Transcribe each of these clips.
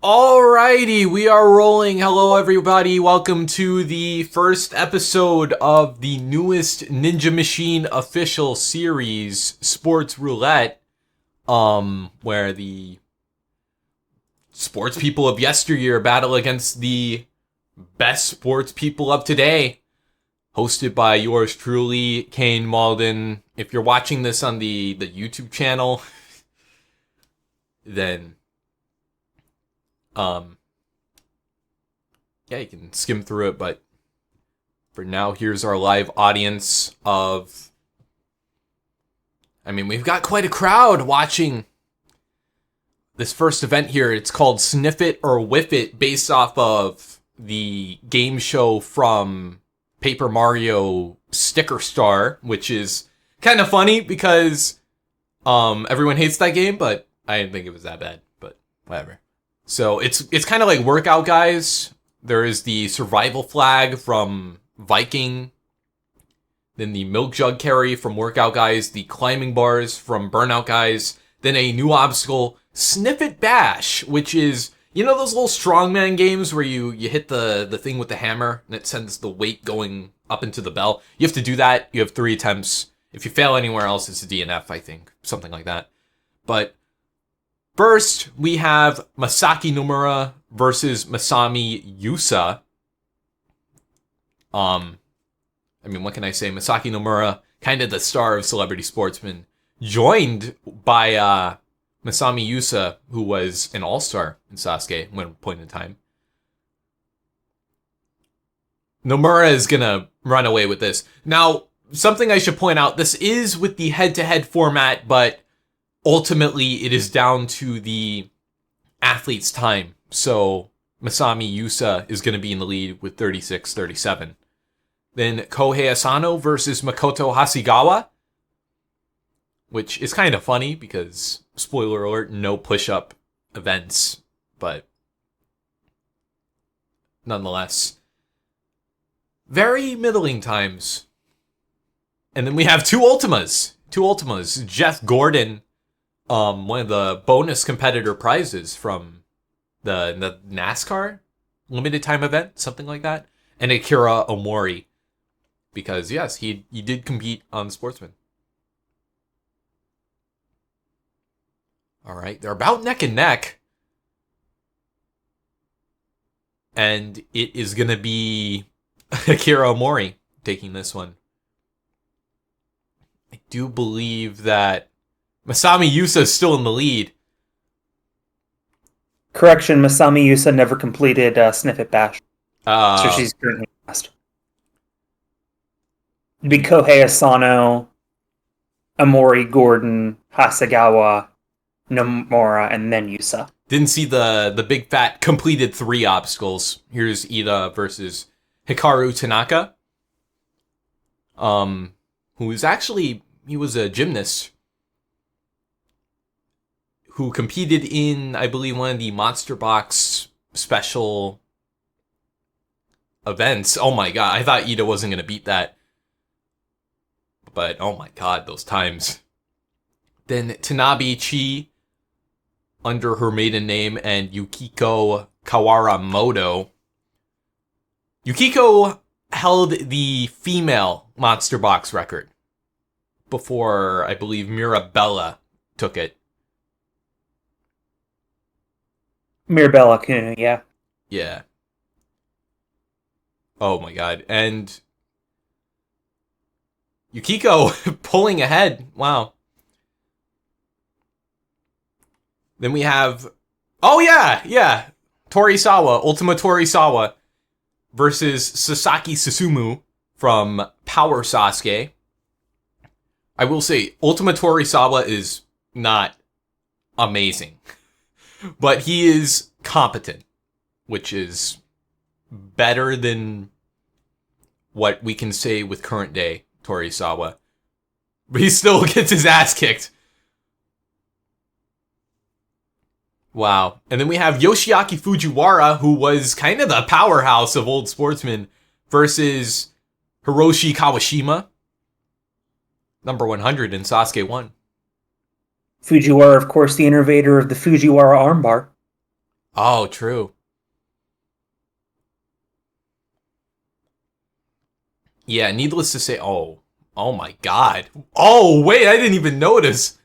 Alrighty, we are rolling. Hello, everybody. Welcome to the first episode of the newest Ninja Machine official series, Sports Roulette, where the sports people of yesteryear battle against the best sports people of today. Hosted by yours truly, Kane Malden. If you're watching this on the YouTube channel, then yeah, you can skim through it, but for now, here's our live audience of, we've got quite a crowd watching this first event here. It's called Sniff It or Whiff It, based off of the game show from Paper Mario Sticker Star, which is kind of funny because everyone hates that game, but I didn't think it was that bad, but whatever. So it's kind of like Workout Guys. There is the survival flag from Viking, then the milk jug carry from Workout Guys, the climbing bars from Burnout Guys, then a new obstacle, Sniff It Bash, which is, you know those little strongman games where you hit the thing with the hammer and it sends the weight going up into the bell? You have to do that. You have 3 attempts. If you fail anywhere else, it's a DNF, I think. Something like that. But first, we have Masaki Nomura versus Masami Yusa. What can I say? Masaki Nomura, kind of the star of Celebrity Sportsman, joined by Masami Yusa, who was an all-star in Sasuke at one point in time. Nomura is gonna run away with this. Now, something I should point out, this is with the head-to-head format, but ultimately, it is down to the athlete's time. So Masami Yusa is going to be in the lead with 36-37. Then Kohei Asano versus Makoto Hasegawa, which is kind of funny because, spoiler alert, no push-up events, but nonetheless, very middling times. And then we have two Ultimas. Jeff Gordon, one of the bonus competitor prizes from the NASCAR limited time event, something like that, and Akira Omori, because yes, he did compete on Sportsman. All right, they're about neck and neck, and it is gonna be Akira Omori taking this one. I do believe that Masami Yusa is still in the lead. Correction, Masami Yusa never completed Sniff It Bash. So she's currently last. It'd be Kohei Asano, Omori, Gordon, Hasegawa, Nomura, and then Yusa. Didn't see the big fat completed 3 obstacles. Here's Ida versus Hikaru Tanaka. Who is actually, he was a gymnast who competed in, I believe, one of the Monster Box special events. Oh my god, I thought Ida wasn't going to beat that. But, oh my god, those times. Then Tanabe Chi, under her maiden name, and Yukiko Kawaramoto. Yukiko held the female Monster Box record before, I believe, Mirabella took it. Mirabella Kuno, yeah. Yeah. Oh my god. And Yukiko pulling ahead. Wow. Then we have, oh yeah. Torisawa, Ultima Torisawa versus Sasaki Susumu from Power Sasuke. I will say, Ultima Torisawa is not amazing, but he is competent, which is better than what we can say with current day Torisawa. But he still gets his ass kicked. Wow. And then we have Yoshiaki Fujiwara, who was kind of the powerhouse of old sportsmen, versus Hiroshi Kawashima, number 100 in Sasuke 1. Fujiwara, of course, the innovator of the Fujiwara armbar. Oh, true. Yeah, needless to say, oh my god. Oh, wait, I didn't even notice.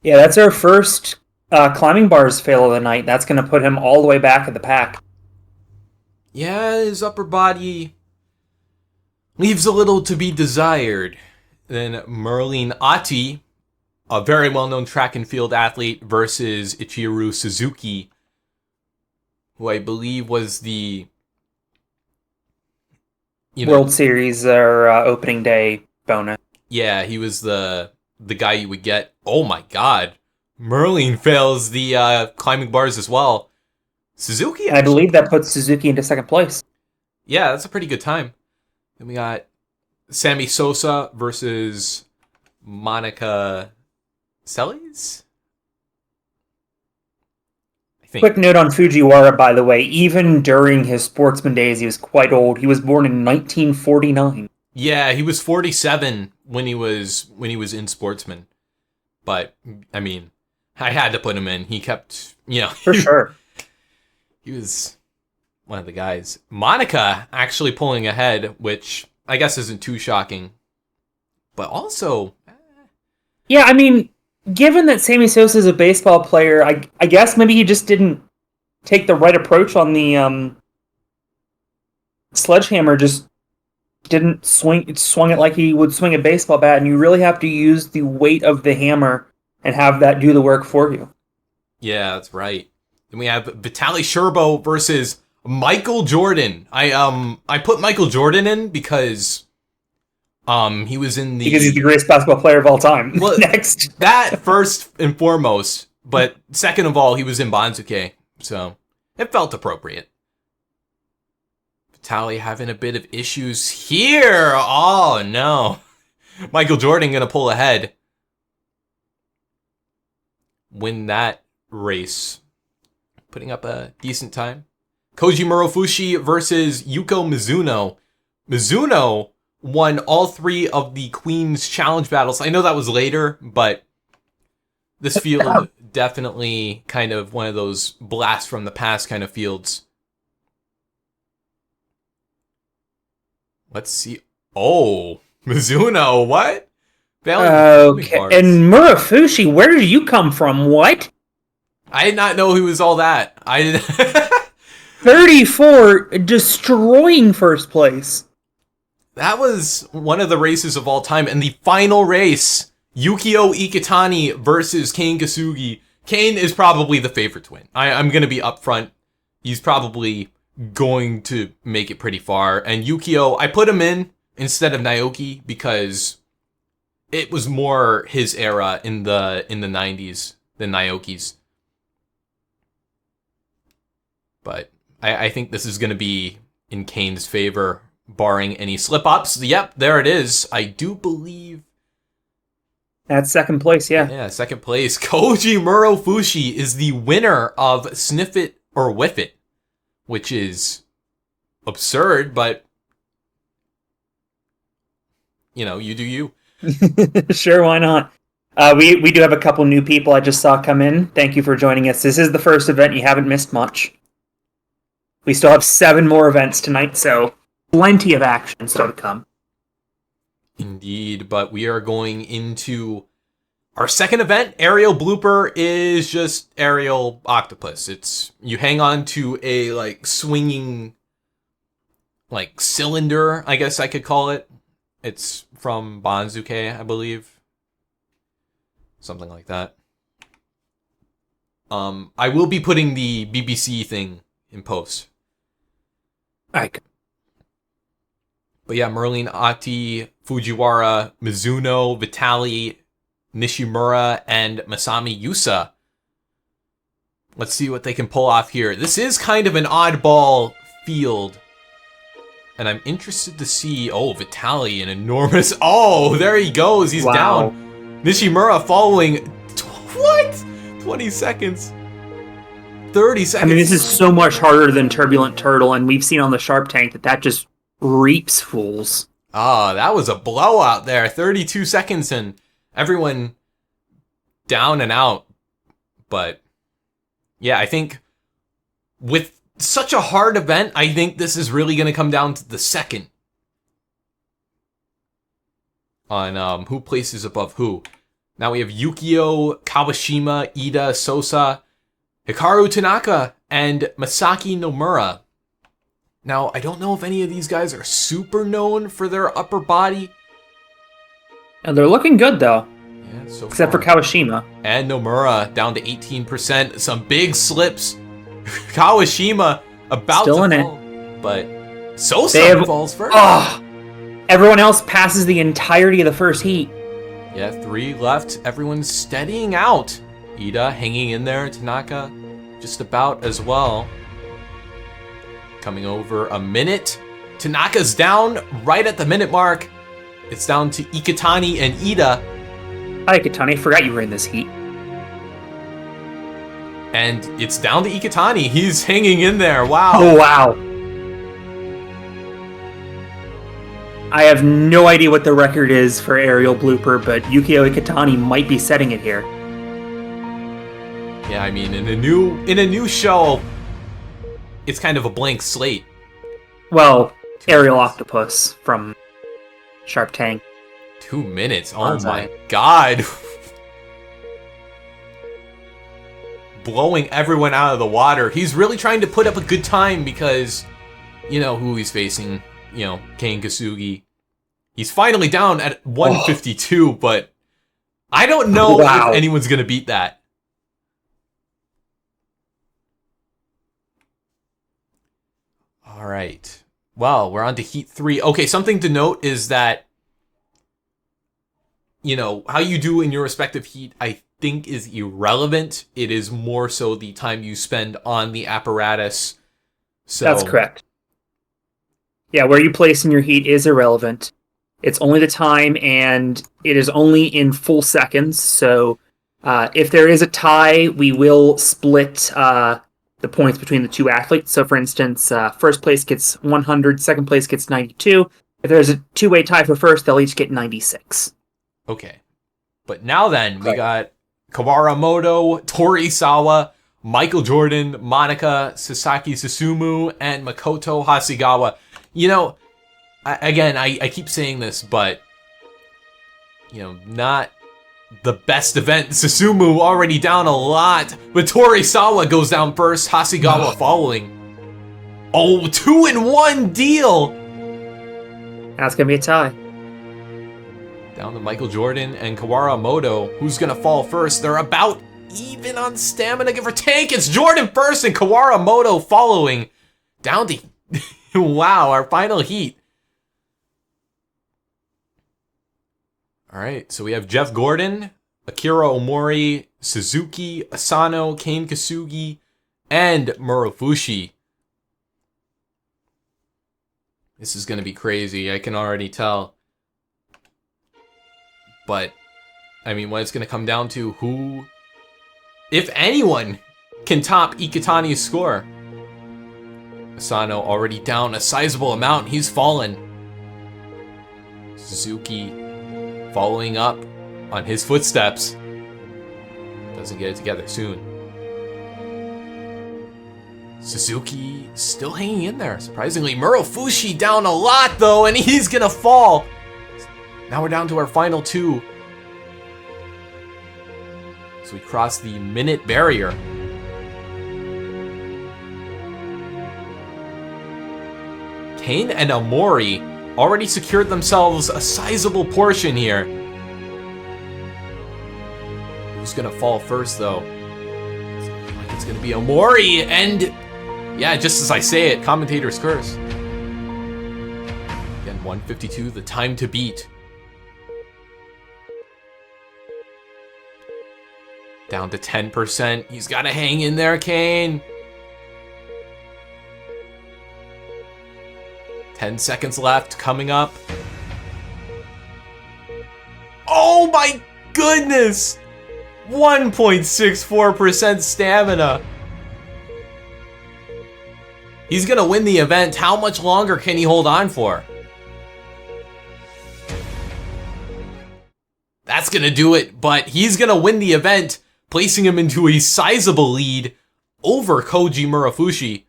Yeah, that's our first climbing bars fail of the night. That's going to put him all the way back at the pack. Yeah, his upper body leaves a little to be desired. Then Merlin Ati, a very well-known track and field athlete, versus Ichiro Suzuki, who I believe was the World Series or opening day bonus. Yeah, he was the guy you would get. Oh my god. Merlin fails the climbing bars as well. Suzuki, and I believe that puts Suzuki into second place. Yeah, that's a pretty good time. Then we got Sammy Sosa versus Monica Seles? Quick note on Fujiwara, by the way. Even during his sportsman days, he was quite old. He was born in 1949. Yeah, he was 47 when he was in sportsman. But I mean, I had to put him in. He kept, for sure. He was one of the guys. Monica actually pulling ahead, which I guess isn't too shocking. But also, yeah, I mean, given that Sammy Sosa is a baseball player, I guess maybe he just didn't take the right approach on the sledgehammer. Just didn't swung it like he would swing a baseball bat, and you really have to use the weight of the hammer and have that do the work for you. Yeah, that's right. Then we have Vitaly Sherbo versus Michael Jordan. I put Michael Jordan in because he was in the... Because he's the greatest basketball player of all time. Well, next. That first and foremost, but second of all, he was in Banzuke, so it felt appropriate. Vitaly having a bit of issues here. Oh, no. Michael Jordan going to pull ahead. Win that race. Putting up a decent time. Koji Murofushi versus Yuko Mizuno. Mizuno won all 3 of the Queen's Challenge battles. I know that was later, but this field definitely kind of one of those blast from the past kind of fields. Let's see. Oh, Mizuno, what? Okay, and Murofushi, where did you come from? What? I did not know he was all that. 34, destroying first place. That was one of the races of all time. And the final race, Yukio Ikitani versus Kane Kasugi. Kane is probably the favorite to win. I'm going to be upfront. He's probably going to make it pretty far. And Yukio, I put him in instead of Naoki because it was more his era in the 90s than Naoki's. But I think this is going to be in Kane's favor, barring any slip-ups. Yep, there it is. I do believe... That's second place, yeah. Yeah, second place. Koji Murofushi is the winner of Sniff It or Whiff It, which is absurd, but, you do you. Sure, why not? We do have a couple new people I just saw come in. Thank you for joining us. This is the first event. You haven't missed much. We still have 7 more events tonight, so plenty of action still to come. Indeed, but we are going into our second event. Aerial blooper is just aerial octopus. It's you hang on to a swinging cylinder, I guess I could call it. It's from Banzuke, I believe. Something like that. I will be putting the BBC thing in post. Alright. But yeah, Merlin Ati, Fujiwara, Mizuno, Vitaly, Nishimura, and Masami Yusa. Let's see what they can pull off here. This is kind of an oddball field. And I'm interested to see... Oh, Vitaly, an enormous... Oh, there he goes. He's down. Nishimura following... What? 20 seconds. 30 seconds. I mean, this is so much harder than Turbulent Turtle, and we've seen on the Sharp Tank that just reaps fools. Oh, that was a blowout there. 32 seconds and everyone down and out. But Yeah, I think with such a hard event, I think this is really going to come down to the second on who places above who. Now we have Yukio, Kawashima, Ida, Sosa, Hikaru Tanaka, and Masaki Nomura. Now, I don't know if any of these guys are super known for their upper body. And they're looking good, though. Yeah, so Except far. for Kawashima. And Nomura down to 18%. Some big slips. Kawashima about Still to in fall. But Sosa falls first. Oh, everyone else passes the entirety of the first heat. Yeah, 3 left. Everyone's steadying out. Ida hanging in there. Tanaka just about as well. Coming over a minute. Tanaka's down right at the minute mark. It's down to Ikitani and Ida. Hi, Ikitani. Forgot you were in this heat. And it's down to Ikitani. He's hanging in there. Wow. Oh, wow. I have no idea what the record is for aerial blooper, but Yukio Ikitani might be setting it here. Yeah, I mean, in a new show, it's kind of a blank slate. Well, Aerial Octopus from Sharp Tank. 2 minutes. Oh Bonsai. my god. Blowing everyone out of the water. He's really trying to put up a good time because, you know, who he's facing. You know, Kane Kasugi. He's finally down at 152, but I don't know if anyone's going to beat that. All right. Well, we're on to Heat 3. Okay, something to note is that, you know, how you do in your respective heat, I think is irrelevant. It is more so the time you spend on the apparatus. So That's correct. Yeah, where you place in your heat is irrelevant. It's only the time, and it is only in full seconds. So if there is a tie, we will split the points between the two athletes. So, for instance, first place gets 100, second place gets 92. If there's a two-way tie for first, they'll each get 96. Okay. But now then, we got Kawaramoto, Torisawa, Michael Jordan, Monica, Sasaki Susumu, and Makoto Hasegawa. You know, I keep saying this, but, you know, not the best event. Susumu already down a lot, but Torisawa goes down first, Hasegawa following. Oh, 2-in-1 deal! That's going to be a tie. Down to Michael Jordan and Kawaramoto. Who's going to fall first? They're about even on stamina, give or take. It's Jordan first and Kawaramoto following. Down to... wow, our final heat. All right, so we have Jeff Gordon, Akira Omori, Suzuki, Asano, Kane Kasugi, and Murofushi. This is going to be crazy, I can already tell. But, I mean, what it's going to come down to, who, if anyone, can top Ikitani's score. Asano already down a sizable amount. He's fallen. Suzuki following up on his footsteps. Doesn't get it together soon. Suzuki still hanging in there, surprisingly. Murofushi down a lot, though, and he's gonna fall. Now we're down to our final two. So we cross the minute barrier. Kane and Omori already secured themselves a sizable portion here. Who's gonna fall first, though? Looks like it's gonna be Omori, and yeah, just as I say it, commentator's curse. Again, 152, the time to beat. Down to 10%. He's gotta hang in there, Kane. 10 seconds left, coming up. Oh my goodness! 1.64% stamina. He's gonna win the event. How much longer can he hold on for? That's gonna do it, but he's gonna win the event, placing him into a sizable lead over Koji Murafushi.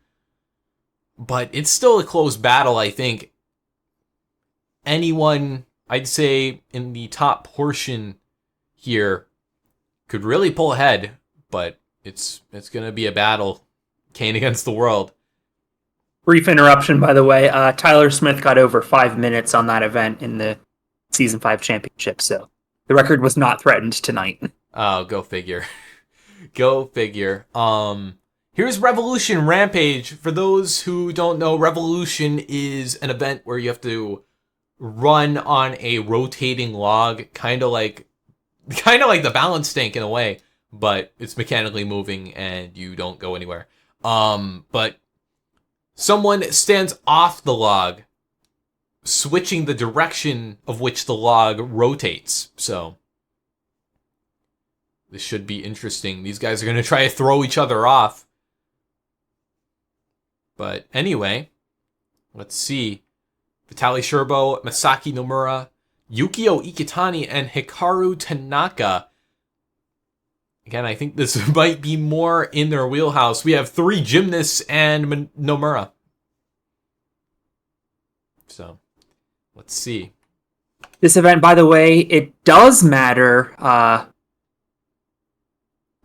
But it's still a close battle, I think. Anyone, I'd say, in the top portion here could really pull ahead, but it's going to be a battle. Kane against the world. Brief interruption, by the way. Tyler Smith got over 5 minutes on that event in the Season 5 championship, so the record was not threatened tonight. Oh, go figure. Go figure. Here's Revolution Rampage. For those who don't know, Revolution is an event where you have to run on a rotating log, kind of like the balance tank in a way, but it's mechanically moving and you don't go anywhere. But someone stands off the log, switching the direction of which the log rotates. So this should be interesting. These guys are going to try to throw each other off. But anyway, let's see. Vitaly Sherbo, Masaki Nomura, Yukio Ikitani, and Hikaru Tanaka. Again, I think this might be more in their wheelhouse. We have 3 gymnasts and Nomura. So, let's see. This event, by the way, it does matter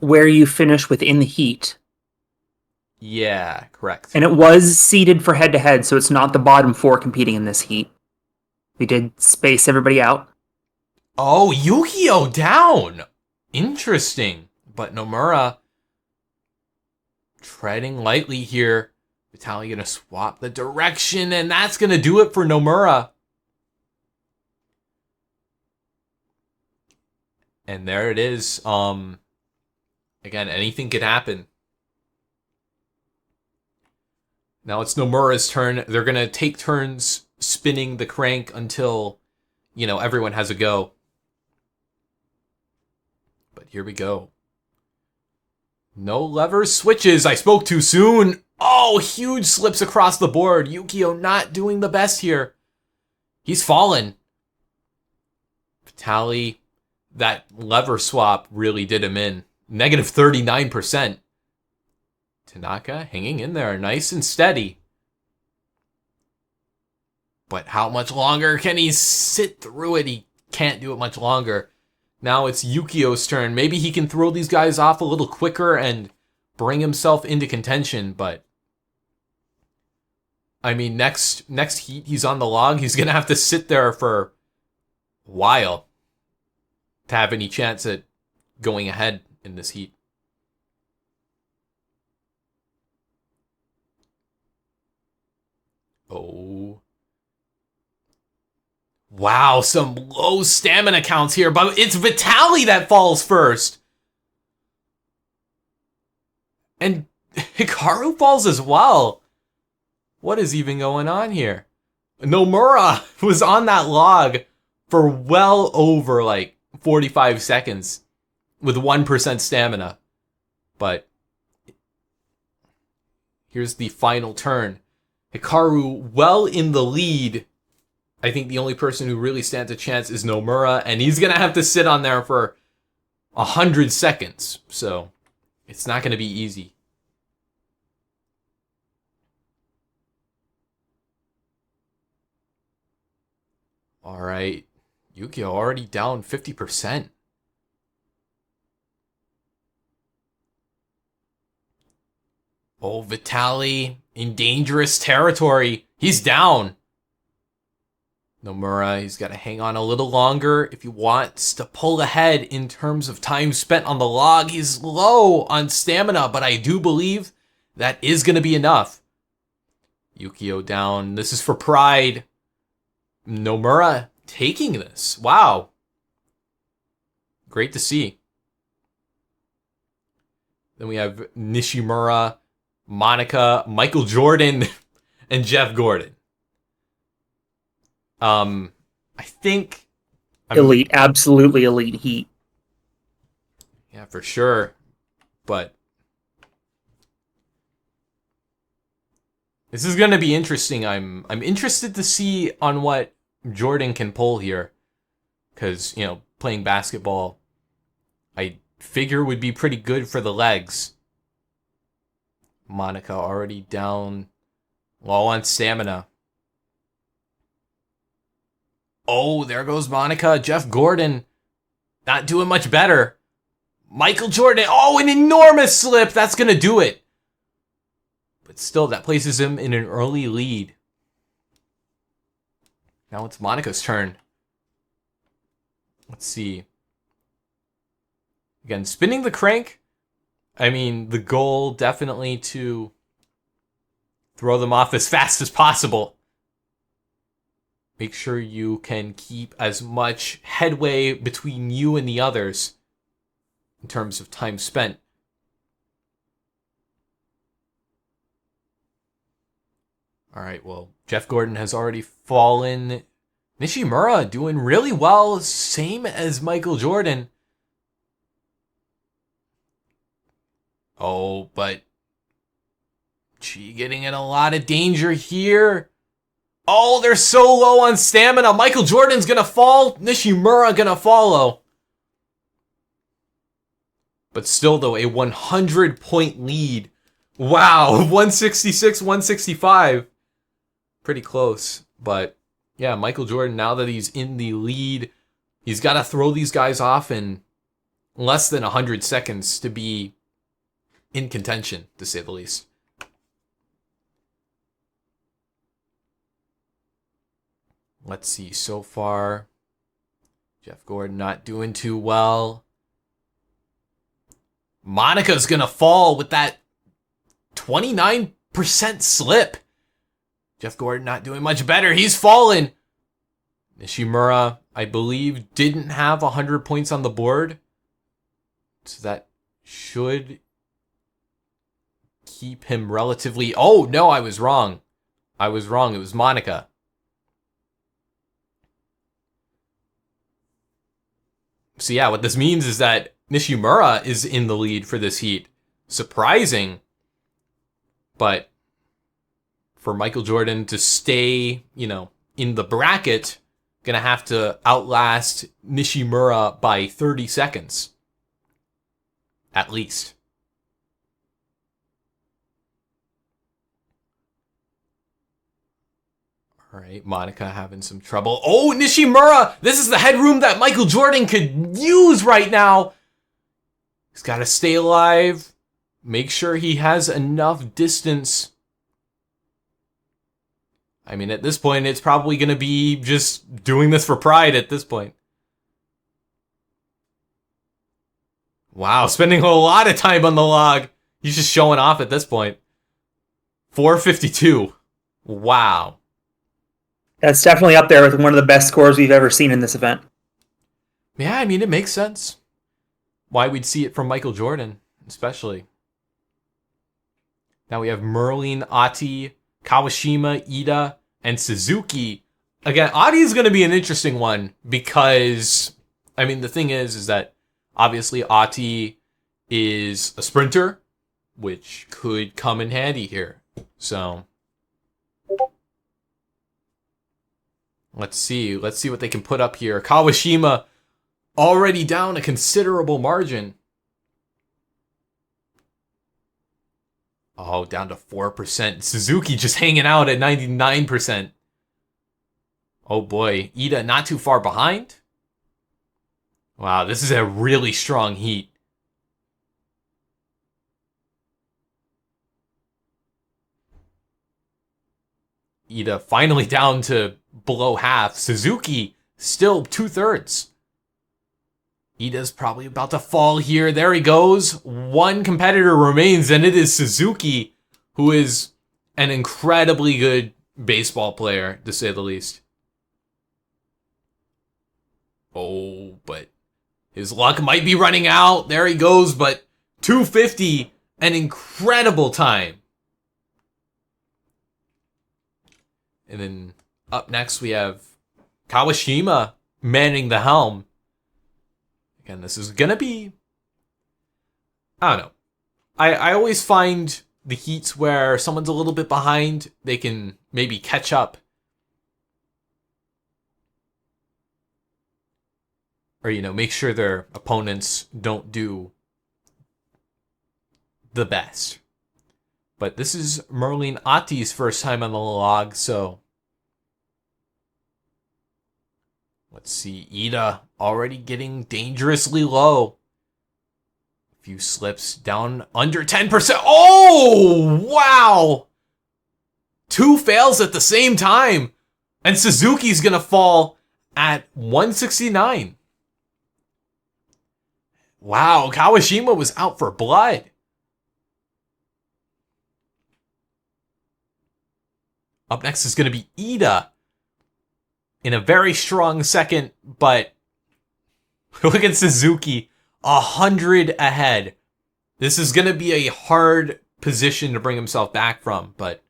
where you finish within the heat. Yeah, correct. And it was seeded for head-to-head, so it's not the bottom 4 competing in this heat. We did space everybody out. Oh, Yukio down! Interesting. But Nomura treading lightly here. Vitaly gonna swap the direction, and that's gonna do it for Nomura. And there it is. Again, anything could happen. Now it's Nomura's turn. They're gonna take turns spinning the crank until, everyone has a go. But here we go. No lever switches. I spoke too soon. Oh, huge slips across the board. Yukio not doing the best here. He's fallen. Vitaly, that lever swap really did him in. Negative 39%. Tanaka hanging in there, nice and steady. But how much longer can he sit through it? He can't do it much longer. Now it's Yukio's turn. Maybe he can throw these guys off a little quicker and bring himself into contention, but I mean, next heat he's on the log. He's going to have to sit there for a while to have any chance at going ahead in this heat. Oh. Wow, some low stamina counts here, but it's Vitaly that falls first. And Hikaru falls as well. What is even going on here? Nomura was on that log for well over 45 seconds with 1% stamina. But here's the final turn. Hikaru well in the lead. I think the only person who really stands a chance is Nomura, and he's going to have to sit on there for 100 seconds. So it's not going to be easy. All right. Yukio already down 50%. Oh, Vitaly in dangerous territory. He's down. Nomura, he's got to hang on a little longer if he wants to pull ahead in terms of time spent on the log. He's low on stamina, but I do believe that is going to be enough. Yukio down. This is for pride. Nomura taking this. Wow. Great to see. Then we have Nishimura, Monica, Michael Jordan, and Jeff Gordon. I think elite, absolutely elite heat. Yeah, for sure. But this is going to be interesting. I'm interested to see on what Jordan can pull here, because playing basketball, I figure would be pretty good for the legs. Monica already down low on stamina. Oh, there goes Monica. Jeff Gordon not doing much better. Michael Jordan. Oh, an enormous slip. That's going to do it. But still, that places him in an early lead. Now it's Monica's turn. Let's see. Again, spinning the crank. I mean, the goal definitely to throw them off as fast as possible. Make sure you can keep as much headway between you and the others in terms of time spent. All right, well, Jeff Gordon has already fallen. Nishimura doing really well, same as Michael Jordan. Oh, but Chi getting in a lot of danger here. Oh, they're so low on stamina. Michael Jordan's going to fall. Nishimura going to follow. But still, though, a 100-point lead. Wow, 166, 165. Pretty close. But, yeah, Michael Jordan, now that he's in the lead, he's got to throw these guys off in less than 100 seconds to be in contention, to say the least. Let's see, so far, Jeff Gordon not doing too well. Monica's going to fall with that 29% slip. Jeff Gordon not doing much better. He's fallen. Nishimura, I believe, didn't have 100 points on the board. So that should keep him relatively... Oh, no, I was wrong. It was Monica. So yeah, what this means is that Nishimura is in the lead for this heat. Surprising. But for Michael Jordan to stay, in the bracket, gonna have to outlast Nishimura by 30 seconds. At least. All right, Monica having some trouble. Oh, Nishimura! This is the headroom that Michael Jordan could use right now. He's got to stay alive. Make sure he has enough distance. I mean, at this point, it's probably going to be just doing this for pride at this point. Wow, spending a lot of time on the log. He's just showing off at this point. 452. Wow. That's definitely up there with one of the best scores we've ever seen in this event. Yeah, I mean, it makes sense. Why we'd see it from Michael Jordan, especially. Now we have Merlin, Ati, Kawashima, Ida, and Suzuki. Again, Ati is going to be an interesting one because, I mean, the thing is that obviously Ati is a sprinter, which could come in handy here. So... Let's see what they can put up here. Kawashima already down a considerable margin. Oh, down to 4%. Suzuki just hanging out at 99%. Oh boy, Ida not too far behind. Wow, this is a really strong heat. Ida finally down to below half. Suzuki still 2/3. Ida's probably about to fall here. There he goes. One competitor remains, and it is Suzuki, who is an incredibly good baseball player, to say the least. Oh, but his luck might be running out. There he goes, but 250, an incredible time. And then up next, we have Kawashima manning the helm. Again, this is going to be... I don't know. I always find the heats where someone's a little bit behind, they can maybe catch up. Or, make sure their opponents don't do the best. But this is Merlin Ati's first time on the log, so let's see. Ida already getting dangerously low. A few slips down under 10%. Oh, wow! 2 fails at the same time. And Suzuki's going to fall at 169. Wow, Kawashima was out for blood. Up next is going to be Ida in a very strong second, but look at Suzuki, 100 ahead. This is going to be a hard position to bring himself back from, but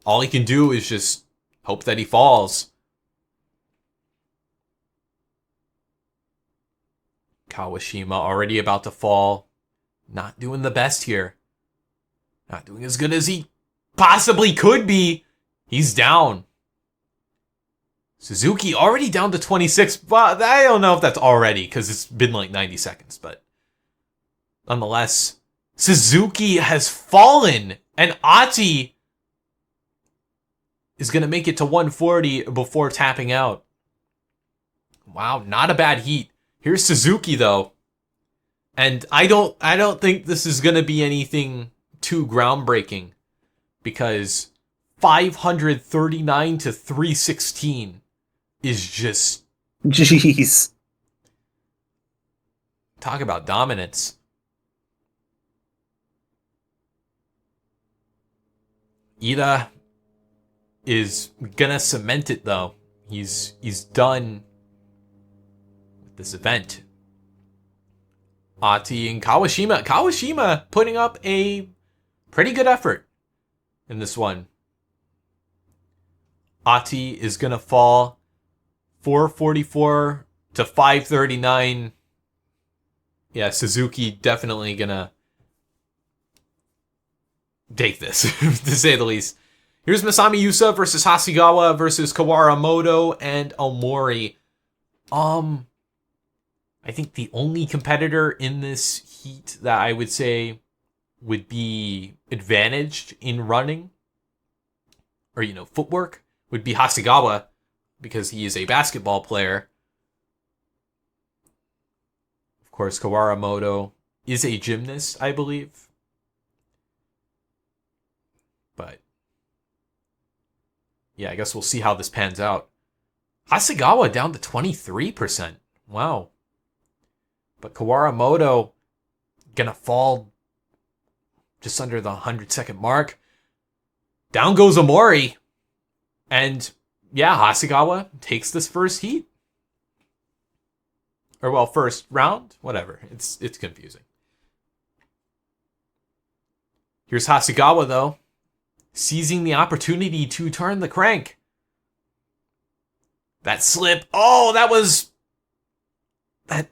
all he can do is just hope that he falls. Kawashima already about to fall. Not doing the best here. Not doing as good as he possibly could be. He's down. Suzuki already down to 26. Well, I don't know if that's already, because it's been like 90 seconds. But nonetheless, Suzuki has fallen. And Ati is going to make it to 140 before tapping out. Wow, not a bad heat. Here's Suzuki, though. And I don't think this is going to be anything too groundbreaking, because 539 to 316 is just... Jeez. Talk about dominance. Ida is going to cement it, though. He's done with this event. Ati and Kawashima. Kawashima putting up a pretty good effort in this one. Ati is going to fall 444 to 539. Yeah, Suzuki definitely going to take this, to say the least. Here's Masami Yusa versus Hasegawa versus Kawaramoto and Omori. I think the only competitor in this heat that I would say would be advantaged in running, or, footwork, would be Hasegawa, because he is a basketball player. Of course, Kawaramoto is a gymnast, I believe. But yeah, I guess we'll see how this pans out. Hasegawa down to 23%. Wow. But Kawaramoto gonna fall just under the 100-second mark. Down goes Omori. And yeah, Hasegawa takes this first heat. Or, well, first round? Whatever. It's confusing. Here's Hasegawa, though, seizing the opportunity to turn the crank. That slip. Oh, that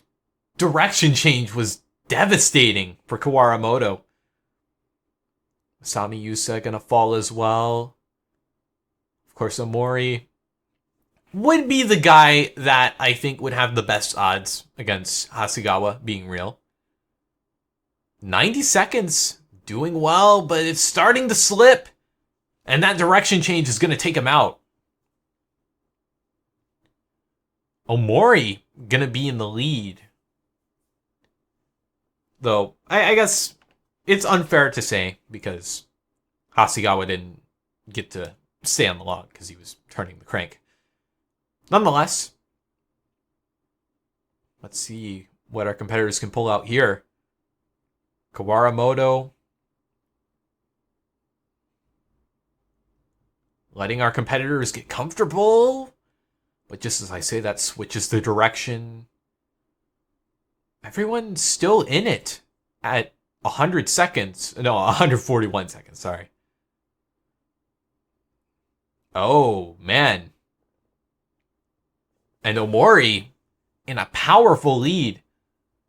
direction change was devastating for Kawaramoto. Masami Yusa gonna fall as well. Of course, Omori would be the guy that I think would have the best odds against Hasegawa, being real. 90 seconds, doing well, but it's starting to slip. And that direction change is going to take him out. Omori going to be in the lead. Though, I guess it's unfair to say, because Hasegawa didn't get to stay on the log because he was turning the crank. Nonetheless, let's see what our competitors can pull out here. Kawaramoto letting our competitors get comfortable. But just as I say that, switches the direction. Everyone's still in it at 100 seconds. No, 141 seconds, sorry. Oh, man. And Omori in a powerful lead.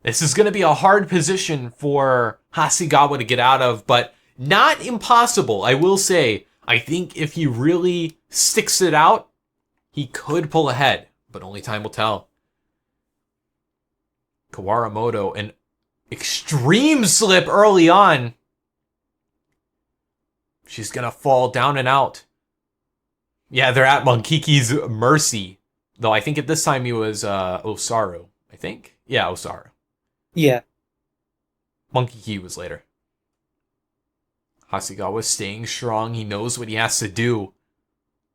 This is going to be a hard position for Hasegawa to get out of, but not impossible. I will say, I think if he really sticks it out, he could pull ahead, but only time will tell. Kawaramoto, an extreme slip early on. She's gonna fall down and out. Yeah, they're at Monkiki's mercy. Though I think at this time he was Osaru. I think? Yeah, Osaru. Yeah. Monkiki was later. Hasegawa staying strong. He knows what he has to do.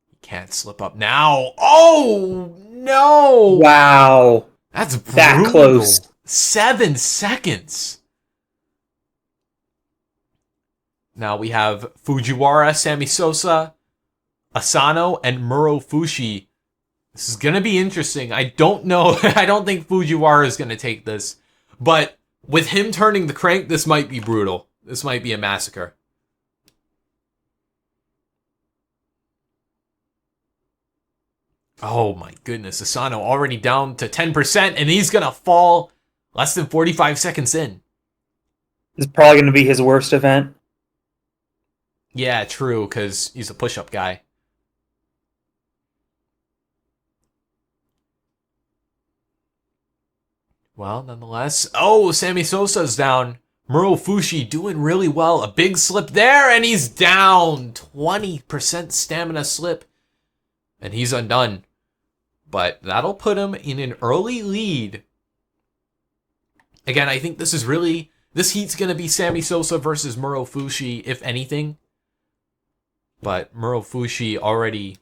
He can't slip up now. Oh, no! Wow. That's brutal. That close. 7 seconds. Now we have Fujiwara, Sammy Sosa, Asano, and Muro Fushi. This is going to be interesting. I don't know. I don't think Fujiwara is going to take this. But with him turning the crank, this might be brutal. This might be a massacre. Oh my goodness. Asano already down to 10%, and he's going to fall less than 45 seconds in. This is probably going to be his worst event. Yeah, true, because he's a push-up guy. Well, nonetheless. Oh, Sammy Sosa's down. Muro Fushi doing really well. A big slip there, and he's down. 20% stamina slip. And he's undone. But that'll put him in an early lead. Again, I think this is really... This heat's going to be Sammy Sosa versus Muro Fushi, if anything. But Muro Fushi already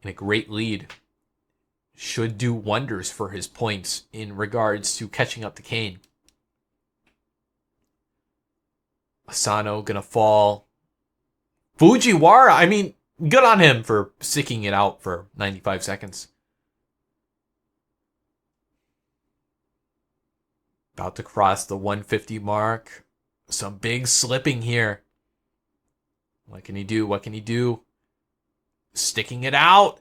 in a great lead. Should do wonders for his points in regards to catching up to Kane. Asano gonna fall. Fujiwara, I mean, good on him for sticking it out for 95 seconds. About to cross the 150 mark. Some big slipping here. What can he do? What can he do? Sticking it out.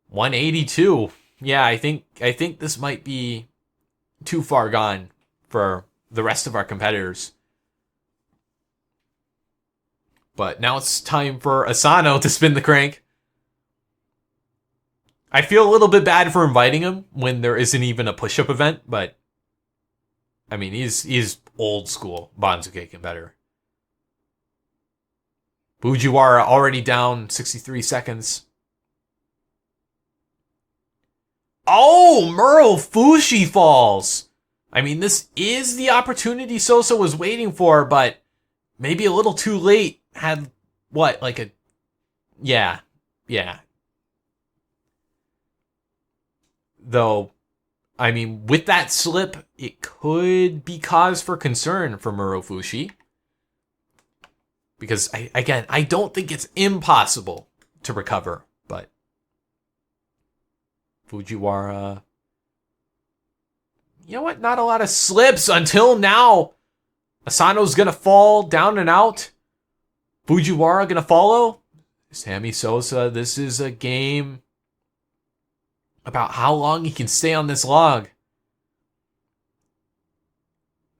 182. Yeah, I think this might be too far gone for the rest of our competitors. But now it's time for Asano to spin the crank. I feel a little bit bad for inviting him when there isn't even a push-up event, but I mean, he's old school Banzuke competitor. Fujiwara already down 63 seconds. Oh, Muro Fushi falls. I mean, this is the opportunity Sosa was waiting for, but maybe a little too late. Had, what, like a... Yeah. Though, I mean, with that slip, it could be cause for concern for Muro Fushi. Because, I don't think it's impossible to recover, but... Fujiwara. You know what? Not a lot of slips until now. Asano's gonna fall down and out. Fujiwara gonna follow. Sammy Sosa, this is a game about how long he can stay on this log.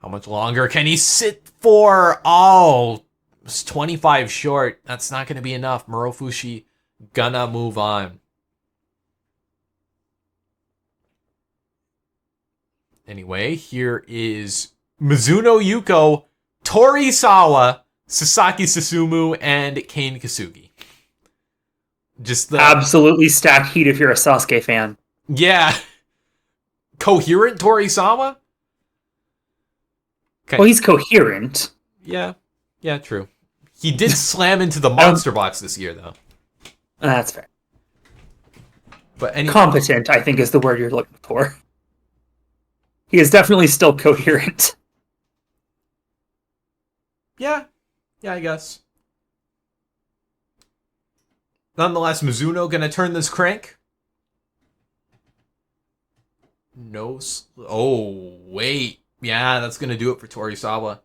How much longer can he sit for? Oh, it's 25 short. That's not gonna be enough. Muro Fushi gonna move on. Anyway, here is Mizuno Yuko, Torisawa, Sasaki Susumu, and Kane Kasugi. Just the Absolutely stacked heat if you're a Sasuke fan. Yeah. Coherent Torisawa? Okay. Well, he's coherent. Yeah, true. He did slam into the monster box this year, though. That's fair. But anyway, competent, I think, is the word you're looking for. He is definitely still coherent. Yeah, I guess. Nonetheless, Mizuno gonna turn this crank. No. Oh, wait. Yeah, that's gonna do it for Torisawa.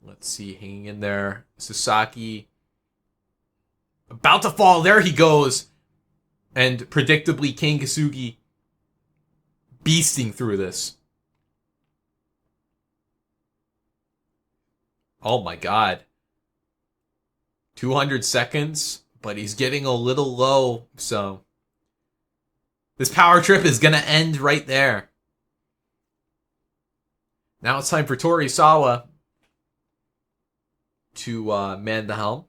Let's see, hanging in there. Sasaki. About to fall. There he goes. And predictably, Kane Kasugi beasting through this. Oh my god. 200 seconds, but he's getting a little low, so this power trip is going to end right there. Now it's time for Torisawa to man the helm.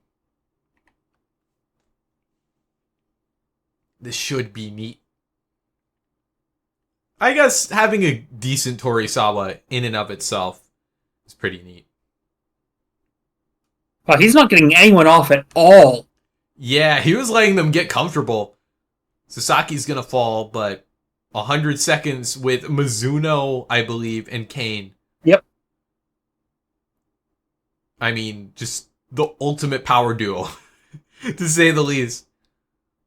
This should be neat. I guess having a decent Torisawa in and of itself is pretty neat. Well, he's not getting anyone off at all. Yeah, he was letting them get comfortable. Sasaki's gonna fall, but 100 seconds with Mizuno, I believe, and Kane. Yep. I mean, just the ultimate power duo, to say the least.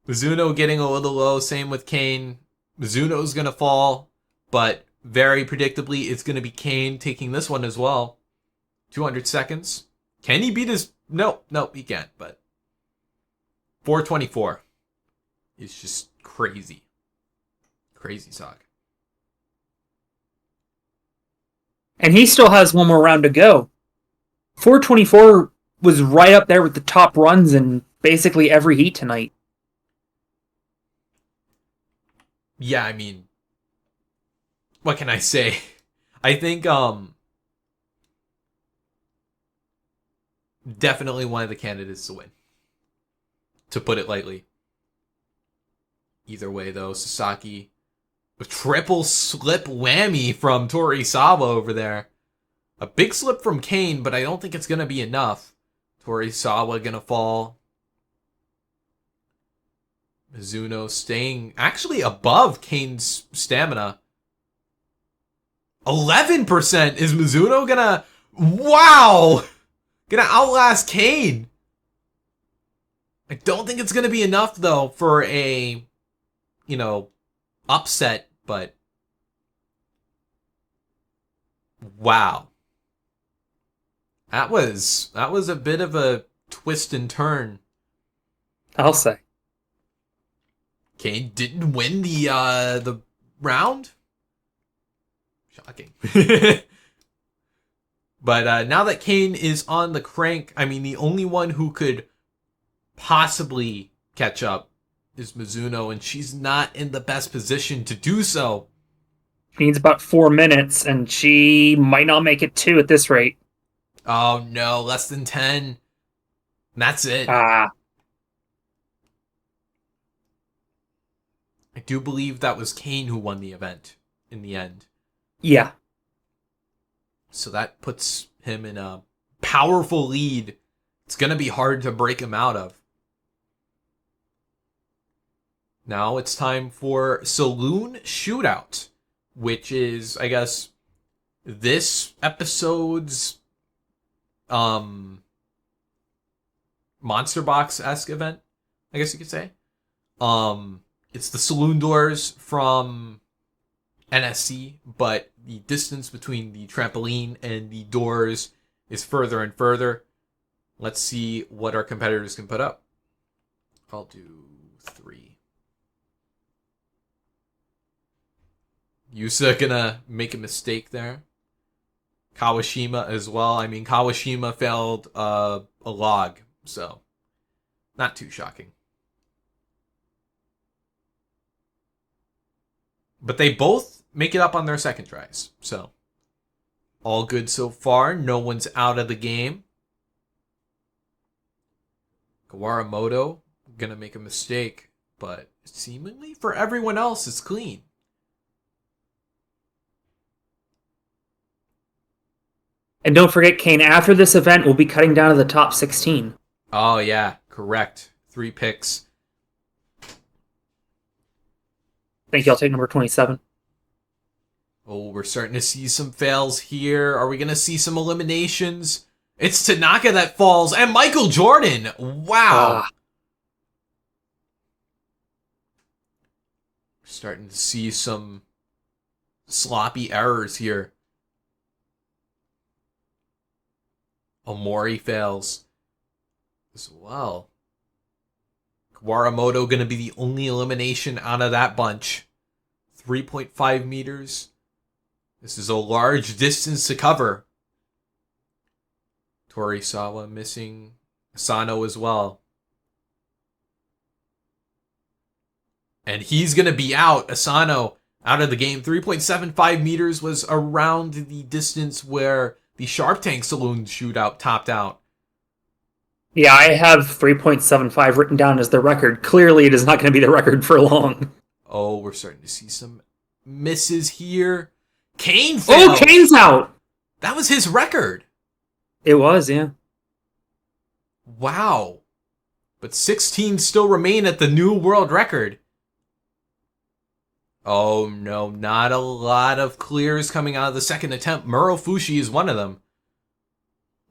Mizuno getting a little low, same with Kane. Mizuno's gonna fall, but very predictably, it's gonna be Kane taking this one as well. 200 seconds. Can he beat his... No, he can't, but... 424 is just crazy. Crazy sock. And he still has one more round to go. 424 was right up there with the top runs in basically every heat tonight. Yeah, I mean, what can I say? I think definitely one of the candidates to win, to put it lightly. Either way, though, Sasaki, a triple slip whammy from Torisawa over there. A big slip from Kane, but I don't think it's going to be enough. Torisawa going to fall. Mizuno staying actually above Kane's stamina. 11% is Mizuno gonna... Wow! Gonna outlast Kane. I don't think it's gonna be enough, though, for a, upset, but... Wow. That was a bit of a twist and turn. I'll say. Kane didn't win the round. Shocking. But now that Kane is on the crank, I mean, the only one who could possibly catch up is Mizuno, and she's not in the best position to do so. She needs about 4 minutes, and she might not make it 2 at this rate. Oh no, less than 10. And that's it. I do believe that was Kane who won the event in the end. Yeah. So that puts him in a powerful lead. It's going to be hard to break him out of. Now it's time for Saloon Shootout, which is, I guess, this episode's Monster Box-esque event, I guess you could say. It's the saloon doors from NSC, but the distance between the trampoline and the doors is further and further. Let's see what our competitors can put up. I'll do 3. Yusa gonna make a mistake there. Kawashima as well. I mean, Kawashima failed a log, so not too shocking. But they both make it up on their second tries. So, all good so far. No one's out of the game. Kawaramoto gonna make a mistake, but seemingly for everyone else, it's clean. And don't forget, Kane, after this event, we'll be cutting down to the top 16. Oh, yeah, correct. 3 picks. Thank you. I'll take number 27. Oh, we're starting to see some fails here. Are we going to see some eliminations? It's Tanaka that falls, and Michael Jordan. Wow. We're starting to see some sloppy errors here. Omori fails as well. Kawaramoto going to be the only elimination out of that bunch. 3.5 meters. This is a large distance to cover. Torisawa missing. Asano as well. And he's going to be out. Asano out of the game. 3.75 meters was around the distance where the Shark Tank Saloon shootout topped out. Yeah, I have 3.75 written down as the record. Clearly, it is not going to be the record for long. Oh, we're starting to see some misses here. Kane Oh, failed. Kane's out! That was his record. It was, yeah. Wow. But 16 still remain at the new world record. Oh no, not a lot of clears coming out of the second attempt. Murofushi is one of them.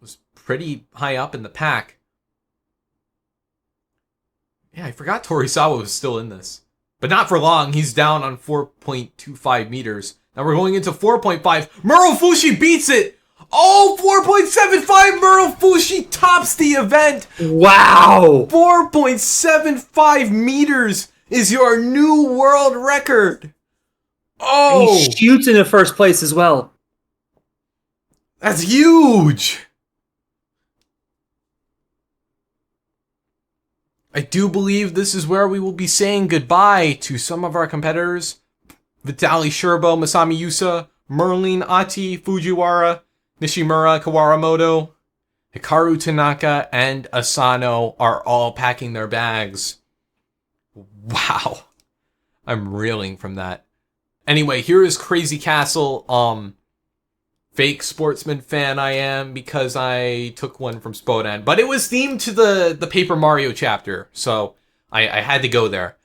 Was pretty high up in the pack. Yeah, I forgot Torisawa was still in this. But not for long. He's down on 4.25 meters. Now we're going into 4.5. Murofushi beats it! Oh, 4.75! Murofushi tops the event! Wow! 4.75 meters is your new world record! Oh! He shoots into first place as well. That's huge! I do believe this is where we will be saying goodbye to some of our competitors. Vitaly Sherbo, Masami Yusa, Merlin Ati, Fujiwara, Nishimura, Kawamoto, Hikaru Tanaka, and Asano are all packing their bags. Wow. I'm reeling from that. Anyway, here is Crazy Castle. Fake sportsman fan I am because I took one from Spodan. But it was themed to the Paper Mario chapter, so I had to go there.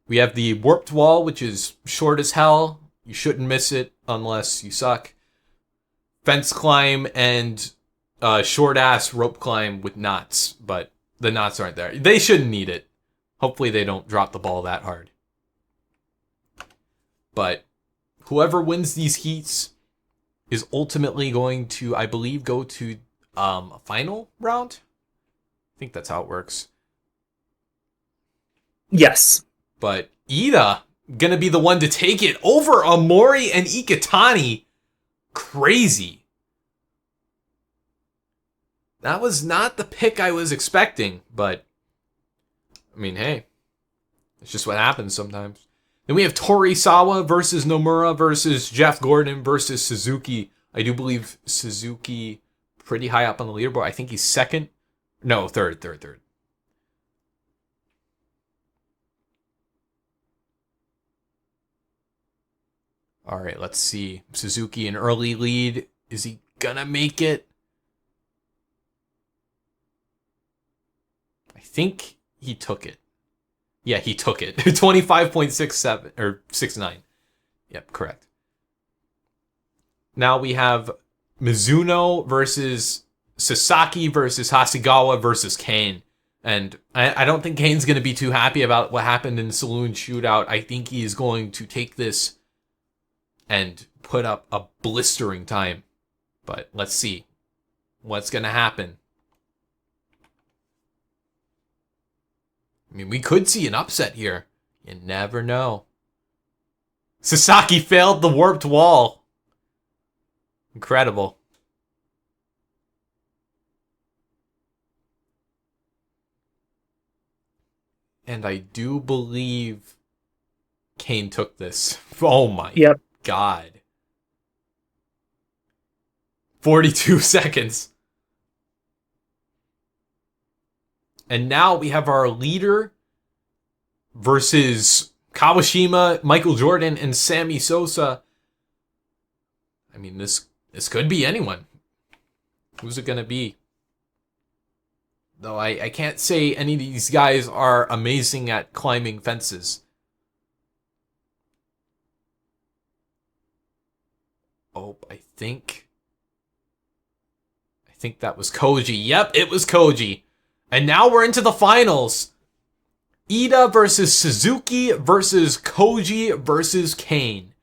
We have the Warped Wall, which is short as hell. You shouldn't miss it unless you suck. Fence climb and short-ass rope climb with knots, but the knots aren't there. They shouldn't need it. Hopefully they don't drop the ball that hard. But whoever wins these heats is ultimately going to, I believe, go to a final round? I think that's how it works. Yes. But Ida gonna be the one to take it over Amori and Ikitani. Crazy. That was not the pick I was expecting, but I mean, hey, it's just what happens sometimes. Then we have Torisawa versus Nomura versus Jeff Gordon versus Suzuki. I do believe Suzuki pretty high up on the leaderboard. I think he's second. No, third. All right, let's see. Suzuki an early lead. Is he gonna make it? I think he took it. Yeah, he took it. 25.67 or 69. Yep, correct. Now we have Mizuno versus Sasaki versus Hasegawa versus Kane. And I don't think Kane's going to be too happy about what happened in the Saloon Shootout. I think he's going to take this and put up a blistering time. But let's see what's going to happen. I mean, we could see an upset here. You never know. Sasaki failed the warped wall. Incredible. And I do believe Kane took this. Oh my God. 42 seconds. And now we have our leader versus Kawashima, Michael Jordan, and Sammy Sosa. I mean, this could be anyone. Who's it going to be? Though I can't say any of these guys are amazing at climbing fences. Oh, I think that was Koji. Yep, it was Koji. And now we're into the finals. Ida versus Suzuki versus Koji versus Kane.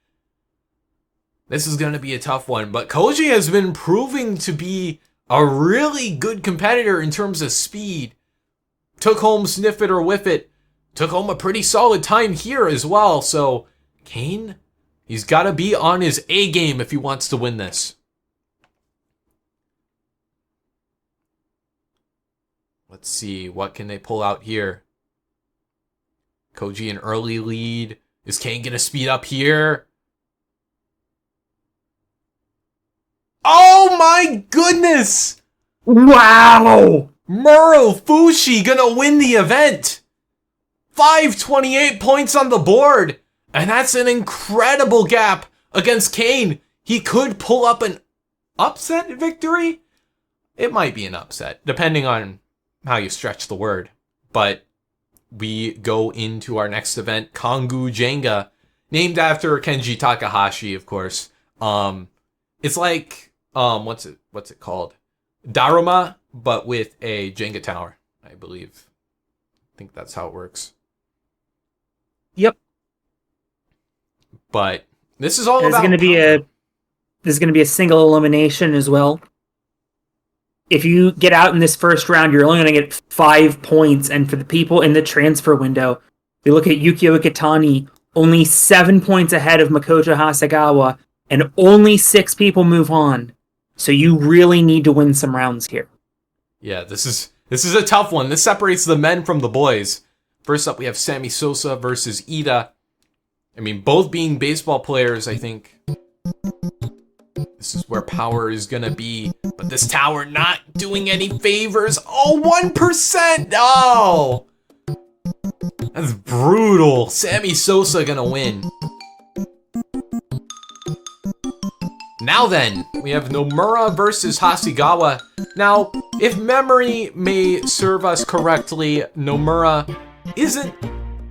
This is going to be a tough one, but Koji has been proving to be a really good competitor in terms of speed. Took home Sniff It or Whiff It. Took home a pretty solid time here as well. So Kane, he's got to be on his A game if he wants to win this. Let's see, what can they pull out here? Koji an early lead. Is Kane going to speed up here? Oh my goodness! Wow! Muro Fushi gonna win the event! 528 points on the board! And that's an incredible gap against Kane. He could pull up an upset victory? It might be an upset, depending on how you stretch the word. But we go into our next event, Kongu Jenga, named after Kenji Takahashi, of course. It's like, what's it called? Daruma, but with a Jenga tower, I believe. I think that's how it works. Yep. But this is all There's about... There's going to be a single elimination as well. If you get out in this first round, you're only going to get 5 points. And for the people in the transfer window, we look at Yukio Ikitani, only 7 points ahead of Makoto Hasegawa, and only 6 people move on. So you really need to win some rounds here. Yeah, this is a tough one. This separates the men from the boys. First up, we have Sammy Sosa versus Ida. I mean, both being baseball players, I think this is where power is going to be. But this tower not doing any favors. Oh, 1%! Oh! That's brutal. Sammy Sosa going to win. Now then, we have Nomura versus Hasegawa. Now, if memory may serve us correctly, Nomura isn't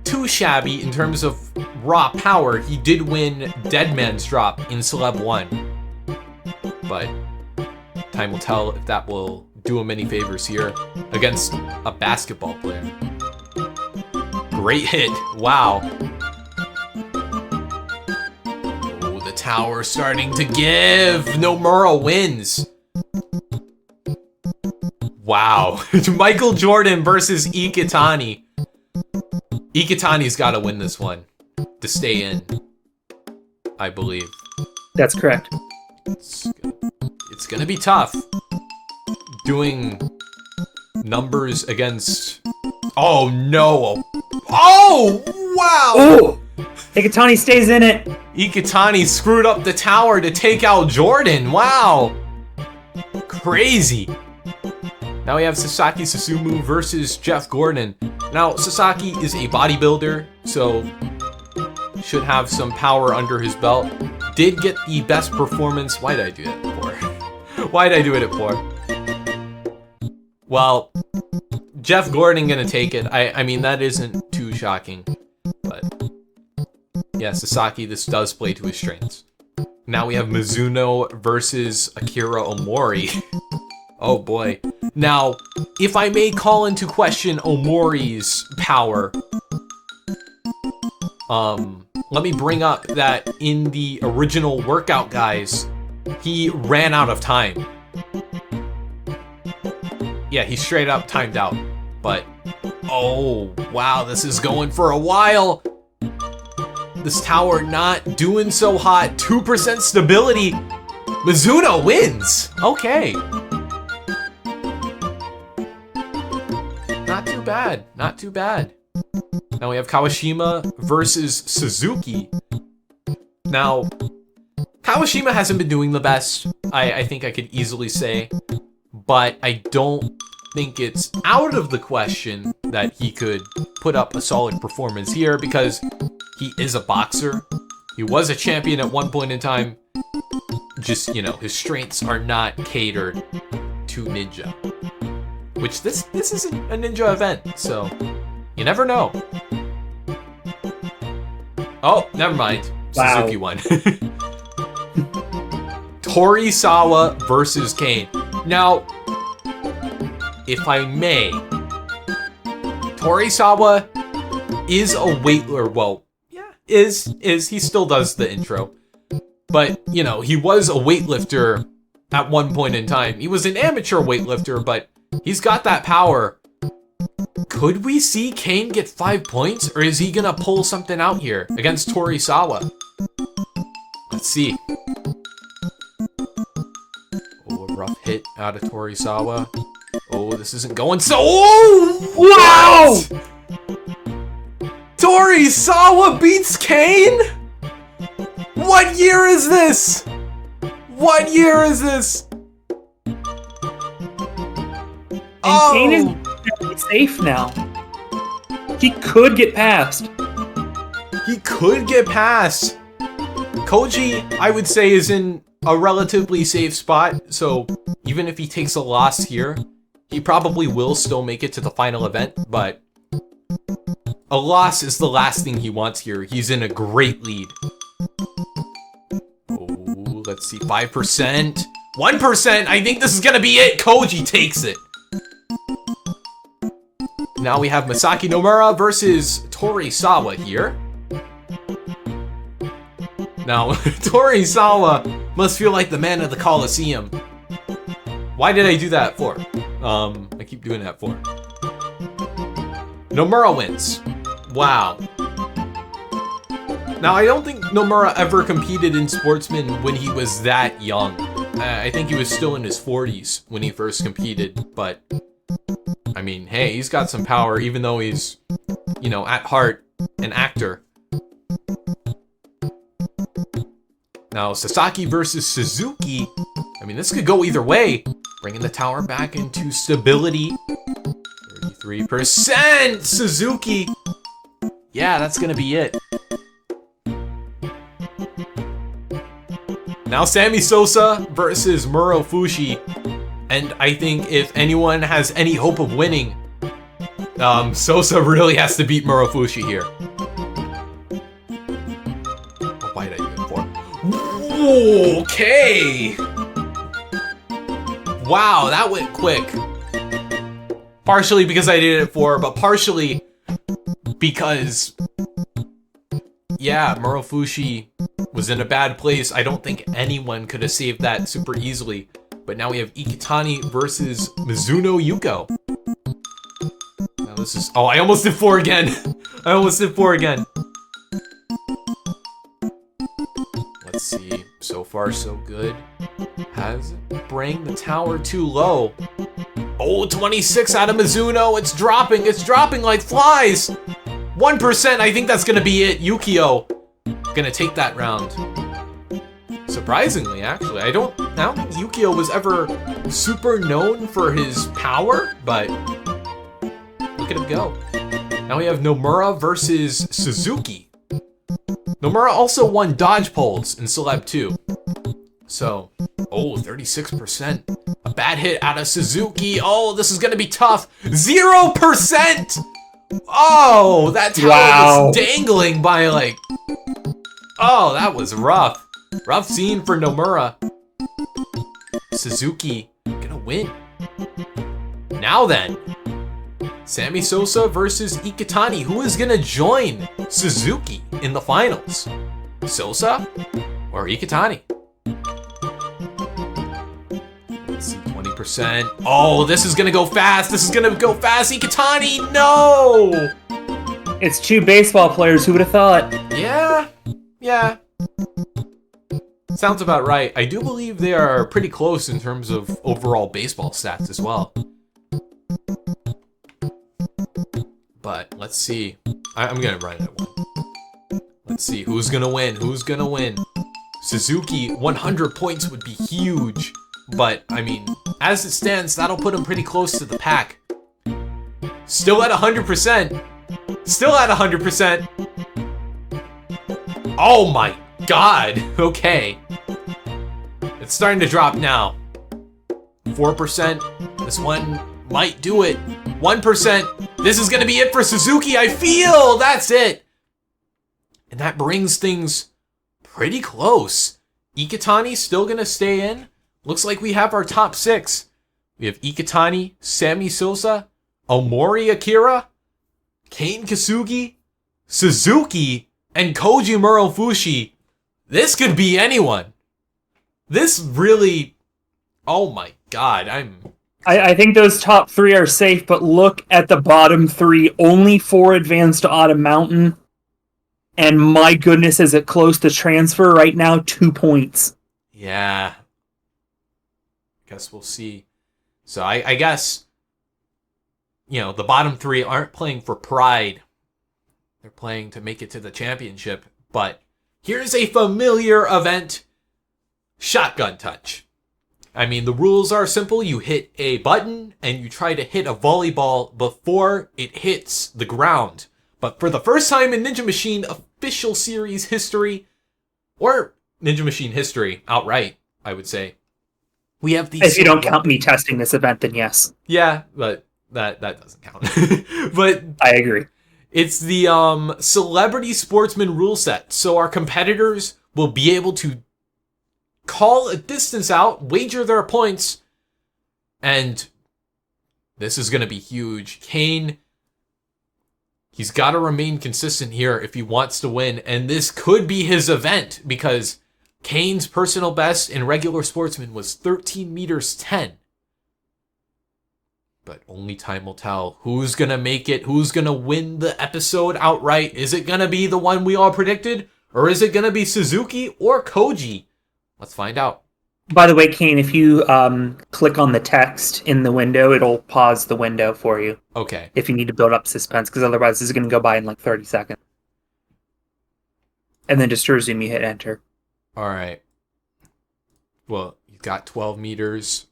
too shabby in terms of raw power. He did win Dead Man's Drop in Celeb 1. But time will tell if that will do him any favors here against a basketball player. Great hit. Wow. Oh, the tower starting to give. Nomura wins. Wow. Michael Jordan versus Ikitani. Ikitani's got to win this one to stay in, I believe. That's correct. It's going to be tough doing numbers against... Oh, no. Oh, wow. Oh! Ikitani stays in it. Ikitani screwed up the tower to take out Jordan. Wow. Crazy. Now we have Sasaki Susumu versus Jeff Gordon. Now, Sasaki is a bodybuilder, so should have some power under his belt. Did get the best performance. Why did I do that for? Why did I do it at 4? Well, Jeff Gordon gonna take it. I mean, that isn't too shocking. But yeah, Sasaki, this does play to his strengths. Now we have Mizuno versus Akira Omori. Oh boy. Now, if I may call into question Omori's power, let me bring up that in the original workout guys, he ran out of time. Yeah, he straight up timed out. But, oh, wow, this is going for a while. This tower not doing so hot. 2% stability. Mizuno wins. Okay. Not too bad. Not too bad. Now we have Kawashima versus Suzuki. Now, Kawashima hasn't been doing the best, I think I could easily say. But I don't think it's out of the question that he could put up a solid performance here because he is a boxer. He was a champion at one point in time. Just, you know, his strengths are not catered to ninja. Which this is a ninja event, so you never know. Oh, never mind. Wow. Suzuki won. Torisawa versus Kane. Now, if I may, Torisawa is a weightlifter. Well, yeah, he still does the intro. But, you know, he was a weightlifter at one point in time. He was an amateur weightlifter, but he's got that power. Could we see Kane get 5 points, or is he gonna pull something out here against Torisawa? Let's see. Oh, a rough hit out of Torisawa. Oh, this isn't going so... Oh! Wow! Torisawa beats Kane? What year is this? What year is this? And Kane is definitely safe now. He could get past. He could get past. Koji, I would say, is in a relatively safe spot. So even if he takes a loss here, he probably will still make it to the final event. But a loss is the last thing he wants here. He's in a great lead. Oh, let's see. 5%. 1%. I think this is going to be it. Koji takes it. Now we have Masaki Nomura versus Torisawa here. Now, Torisawa must feel like the man of the Coliseum. Why did I do that for? I keep doing that for. Nomura wins. Wow. Now, I don't think Nomura ever competed in Sportsman when he was that young. I think he was still in his 40s when he first competed, but I mean, hey, he's got some power, even though he's, you know, at heart, an actor. Now, Sasaki versus Suzuki. I mean, this could go either way. Bringing the tower back into stability. 33%! Suzuki! Yeah, that's gonna be it. Now, Sammy Sosa versus Muro Fushi. And I think if anyone has any hope of winning, Sosa really has to beat Muro Fushi here. Oh, why did I do it for? Okay! Wow, that went quick. Partially because I did it for, but partially because, yeah, Muro Fushi was in a bad place. I don't think anyone could have saved that super easily. But now we have Ikitani versus Mizuno Yuko. Now this is... Oh, I almost did 4 again. I almost did 4 again. Let's see. So far, so good. Has bring the tower too low. Oh, 26 out of Mizuno. It's dropping. It's dropping like flies. 1%. I think that's going to be it. Yukio gonna take that round. Surprisingly, actually. I don't think Yukio was ever super known for his power, but look at him go. Now we have Nomura versus Suzuki. Nomura also won dodge polls in Celeb 2. So, oh, 36%. A bad hit out of Suzuki. Oh, this is gonna be tough. 0%! Oh, that tower was dangling by like... Oh, that was rough. Rough scene for Nomura. Suzuki gonna win. Now then, Sammy Sosa versus Ikitani. Who is gonna join Suzuki in the finals? Sosa or Ikitani? Let's see, 20%. Oh, this is gonna go fast. This is gonna go fast. Ikitani, no! It's 2 baseball players. Who would have thought? Yeah. Sounds about right. I do believe they are pretty close in terms of overall baseball stats as well. But let's see. I'm gonna run it at 1. Let's see who's gonna win. Who's gonna win? Suzuki, 100 points would be huge. But I mean, as it stands, that'll put him pretty close to the pack. Still at 100%. Still at 100%. Oh my god. Okay. It's starting to drop now. 4%. This one might do it. 1%. This is going to be it for Suzuki. I feel that's it. And that brings things pretty close. Ikitani still going to stay in. Looks like we have our top 6. We have Ikitani, Sammy Sosa, Omori Akira, Kane Kasugi, Suzuki, and Koji Muro Fushi. This could be anyone. This really... Oh my god, I think those top 3 are safe, but look at the bottom 3. Only 4 advanced to Autumn Mountain. And my goodness, is it close to transfer right now? 2 points. Yeah. Guess we'll see. So I guess, you know, the bottom 3 aren't playing for pride. They're playing to make it to the championship. But here's a familiar event. Shotgun touch. I mean, the rules are simple. You hit a button and you try to hit a volleyball before it hits the ground. But for the first time in Ninja Machine official series history, or Ninja Machine history outright, I would say, we have these... If you don't count me testing this event, then yes. Yeah, but that doesn't count. But I agree. it's the Celebrity Sportsman rule set. So our competitors will be able to call a distance out, wager their points, and this is going to be huge. Kane, he's got to remain consistent here if he wants to win, and this could be his event because Kane's personal best in regular sportsman was 13 meters 10. But only time will tell who's going to make it, who's going to win the episode outright. Is it going to be the one we all predicted, or is it going to be Suzuki or Koji? Let's find out. By the way, Kane, if you click on the text in the window, it'll pause the window for you. Okay. If you need to build up suspense, because otherwise this is going to go by in like 30 seconds. And then just to resume, you hit enter. All right. Well, you've got 12 meters.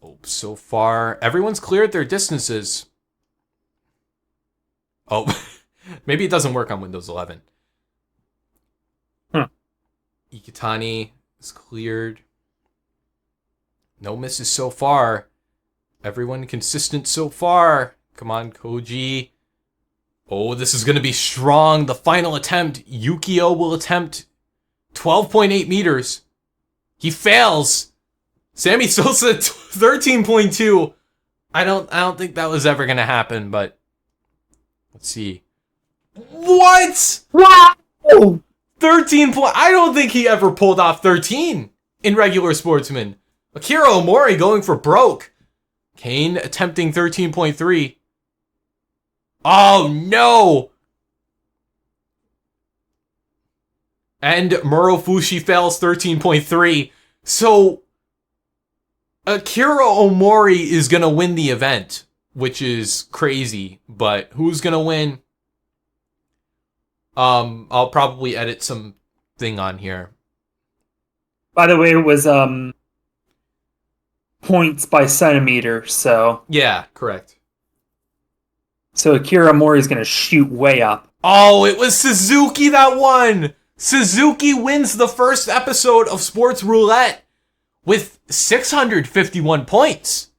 Oh, so far, everyone's cleared their distances. Oh, maybe it doesn't work on Windows 11. Ikitani is cleared. No misses so far. Everyone consistent so far. Come on, Koji. Oh, this is going to be strong. The final attempt. Yukio will attempt 12.8 meters. He fails. Sammy Sosa 13.2. I don't think that was ever going to happen, but let's see. What? Wow! 13 point. I don't think he ever pulled off 13 in regular sportsman. Akira Omori going for broke. Kane attempting 13.3. Oh no! And Murofushi fails 13.3. So Akira Omori is going to win the event, which is crazy, but who's going to win? I'll probably edit some thing on here. By the way, it was points by centimeter, so... Yeah, correct. So Akira Mori is going to shoot way up. Oh, it was Suzuki that won! Suzuki wins the first episode of Sports Roulette with 651 points.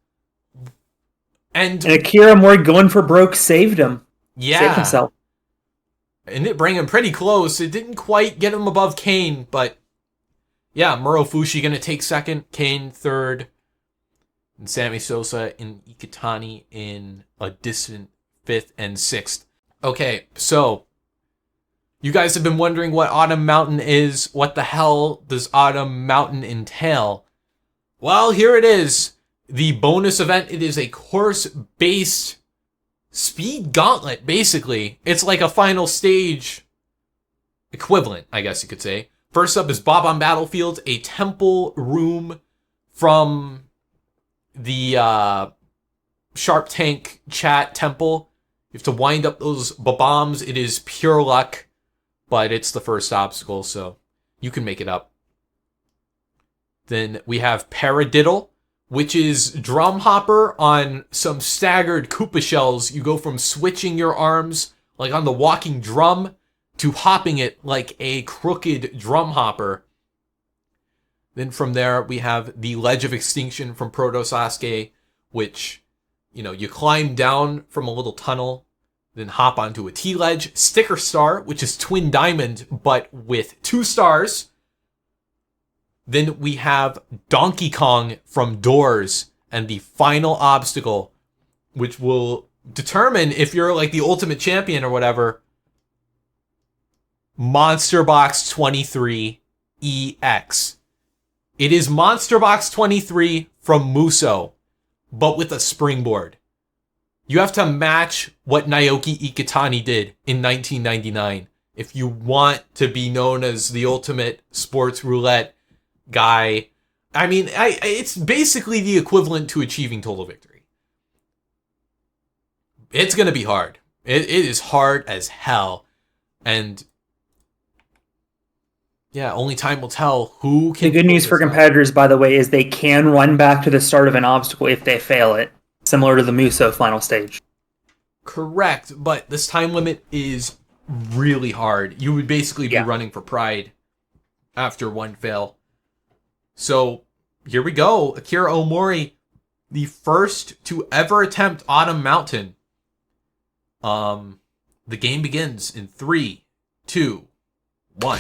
And Akira Mori going for broke saved him. Yeah. Saved himself. And it bring him pretty close. It didn't quite get him above Kane, but yeah, Murofushi going to take second, Kane third, and Sammy Sosa and Ikitani in a distant fifth and sixth. Okay, so you guys have been wondering what Autumn Mountain is. What the hell does Autumn Mountain entail? Well, here it is. The bonus event. It is a course-based speed gauntlet, basically. It's like a final stage equivalent, I guess you could say. First up is Bob on Battlefield, a temple room from the Sharp Tank chat temple. You have to wind up those bombs. It is pure luck, but it's the first obstacle, so you can make it up. Then we have Paradiddle, which is drum hopper on some staggered Koopa shells. You go from switching your arms, like on the walking drum, to hopping it like a crooked drum hopper. Then from there, we have the Ledge of Extinction from Proto Sasuke, which, you know, you climb down from a little tunnel, then hop onto a T-Ledge. Sticker Star, which is Twin Diamond, but with 2 stars. Then we have Donkey Kong from Doors, and the final obstacle, which will determine if you're like the ultimate champion or whatever, Monster Box 23 EX. It is Monster Box 23 from Muso, but with a springboard. You have to match what Naoki Ikitani did in 1999 if you want to be known as the ultimate sports roulette guy. I mean, it's basically the equivalent to achieving total victory. It's going to be hard. It is hard as hell. And Yeah, only time will tell who can. The good news for competitors, by the way, is they can run back to the start of an obstacle if they fail it, similar to the Muso final stage. Correct, but this time limit is really hard. You would basically be running for pride after one fail. So here we go. Akira Omori, the first to ever attempt Autumn Mountain. The game begins in 3, 2, 1.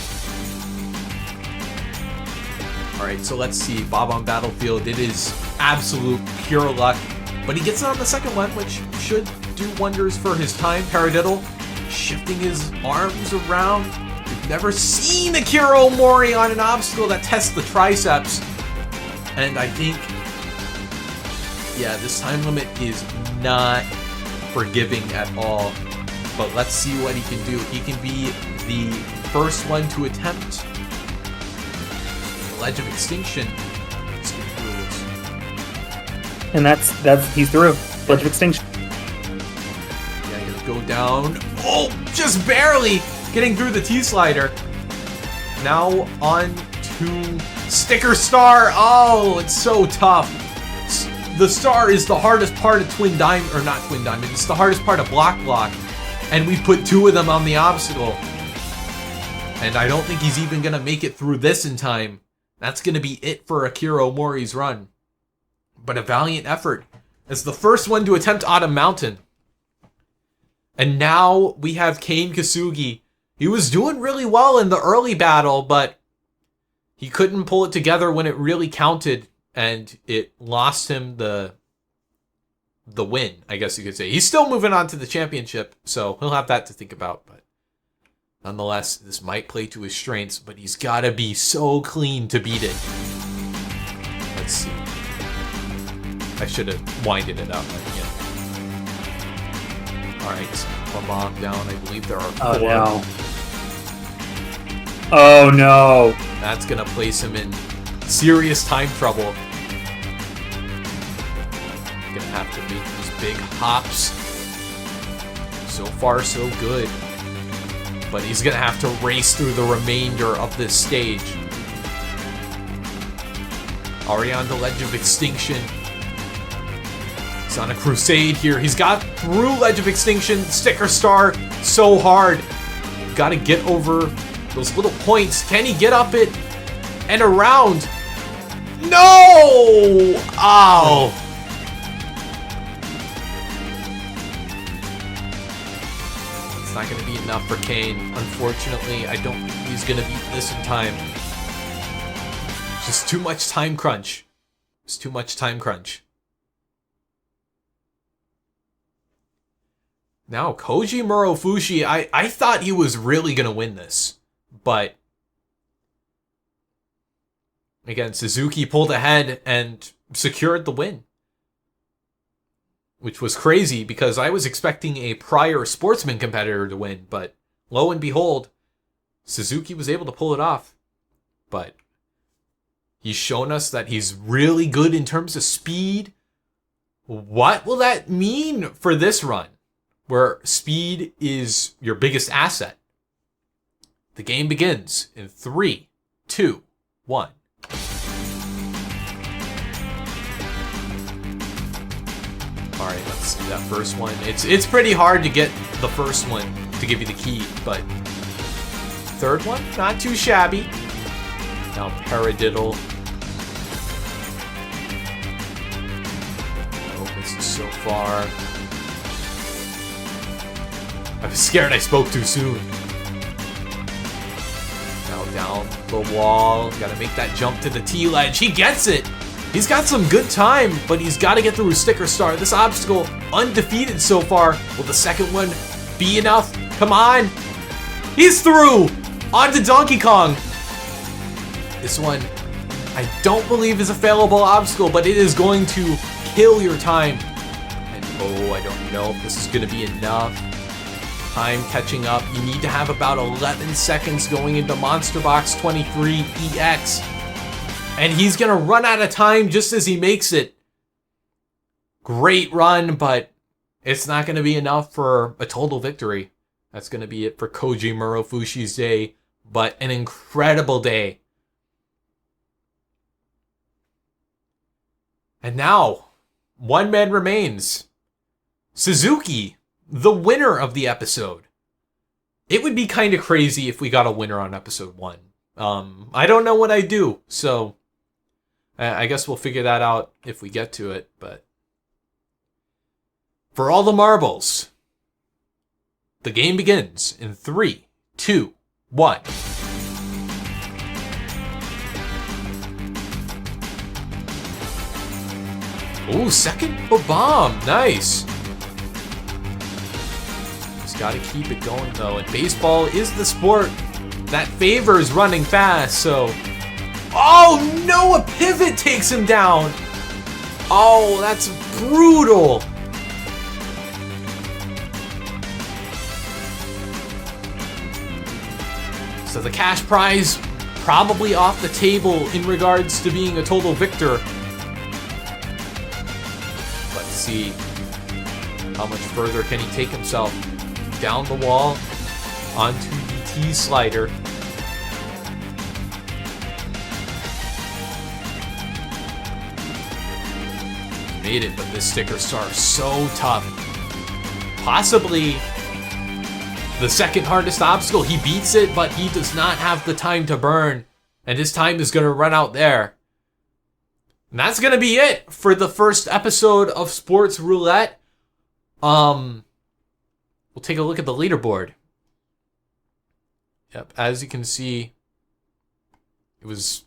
Alright, so let's see. Bob on Battlefield. It is absolute pure luck. But he gets it on the second one, which should do wonders for his time. Paradiddle shifting his arms around. We've never seen Akira Omori on an obstacle that tests the triceps. And I think, yeah, this time limit is not forgiving at all. But let's see what he can do. He can be the first one to attempt the Ledge of Extinction. And that's he's through. Ledge of Extinction. Yeah, gonna go down. Oh, just barely getting through the T-slider. Now on to Sticker Star. Oh, it's so tough. The star is the hardest part of Twin Diamond, or not Twin Diamond. It's the hardest part of Block, and we put 2 of them on the obstacle. And I don't think he's even gonna make it through this in time. That's gonna be it for Akira Omori's run. But a valiant effort as the first one to attempt Autumn Mountain. And now we have Kane Kasugi. He was doing really well in the early battle, but he couldn't pull it together when it really counted, and it lost him the win, I guess you could say. He's still moving on to the championship, so he'll have that to think about. But nonetheless, this might play to his strengths, but he's got to be so clean to beat it. Let's see. I should have winded it up. Alright, one bomb down. I believe there are 4. Oh no. Oh no. That's going to place him in serious time trouble. Going to have to make these big hops. So far, so good. But he's going to have to race through the remainder of this stage. Already on the Ledge of Extinction. He's on a crusade here. He's got through Ledge of Extinction, Sticker Star, so hard. Got to get over those little points. Can he get up it and around? No! Ow! It's not going to be enough for Kane. Unfortunately, I don't think he's going to beat this in time. Just too much time crunch. It's too much time crunch. Now, Koji Murofushi, I thought he was really going to win this. But, again, Suzuki pulled ahead and secured the win. Which was crazy because I was expecting a prior Sportsman competitor to win. But, lo and behold, Suzuki was able to pull it off. But he's shown us that he's really good in terms of speed. What will that mean for this run? Where speed is your biggest asset. The game begins in 3, 2, 1. Alright, let's see that first one. It's pretty hard to get the first one to give you the key, but third one, not too shabby. Now Paradiddle. Oh, this is so far. I was scared I spoke too soon. Now down the wall. Gotta make that jump to the T-ledge. He gets it! He's got some good time, but he's got to get through Sticker Star. This obstacle, undefeated so far. Will the second one be enough? Come on! He's through! On to Donkey Kong! This one, I don't believe is a failable obstacle, but it is going to kill your time. And oh, I don't know if this is going to be enough. Time catching up. You need to have about 11 seconds going into Monster Box 23 EX. And he's going to run out of time just as he makes it. Great run, but it's not going to be enough for a total victory. That's going to be it for Koji Murofushi's day. but an incredible day. And now, one man remains. Suzuki, the winner of the episode. It would be kind of crazy if we got a winner on episode 1. I don't know what I do, so I guess we'll figure that out if we get to it, but for all the marbles, the game begins in 3, 2, 1. Ooh, second bomb. Nice. Just gotta keep it going, though. And baseball is the sport that favors running fast, so... Oh, no! A pivot takes him down! Oh, that's brutal! So the cash prize probably off the table in regards to being a total victor. Let's see how much further can he take himself. Down the wall onto the T slider. Made it, but this sticker star is so tough. Possibly the second hardest obstacle. He beats it, but he does not have the time to burn. And his time is going to run out there. And that's going to be it for the first episode of Sports Roulette. We'll take a look at the leaderboard. Yep, as you can see, it was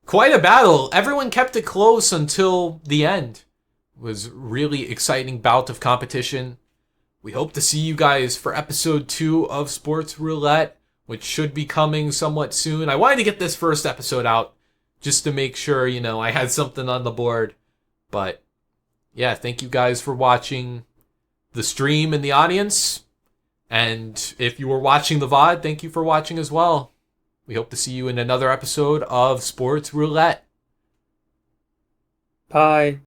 quite a battle. Everyone kept it close until the end. It was really exciting bout of competition. We hope to see you guys for episode 2 of Sports Roulette, which should be coming somewhat soon. I wanted to get this first episode out just to make sure, I had something on the board. But yeah, thank you guys for watching the stream and the audience. And if you were watching the VOD, thank you for watching as well. We hope to see you in another episode of Sports Roulette. Bye.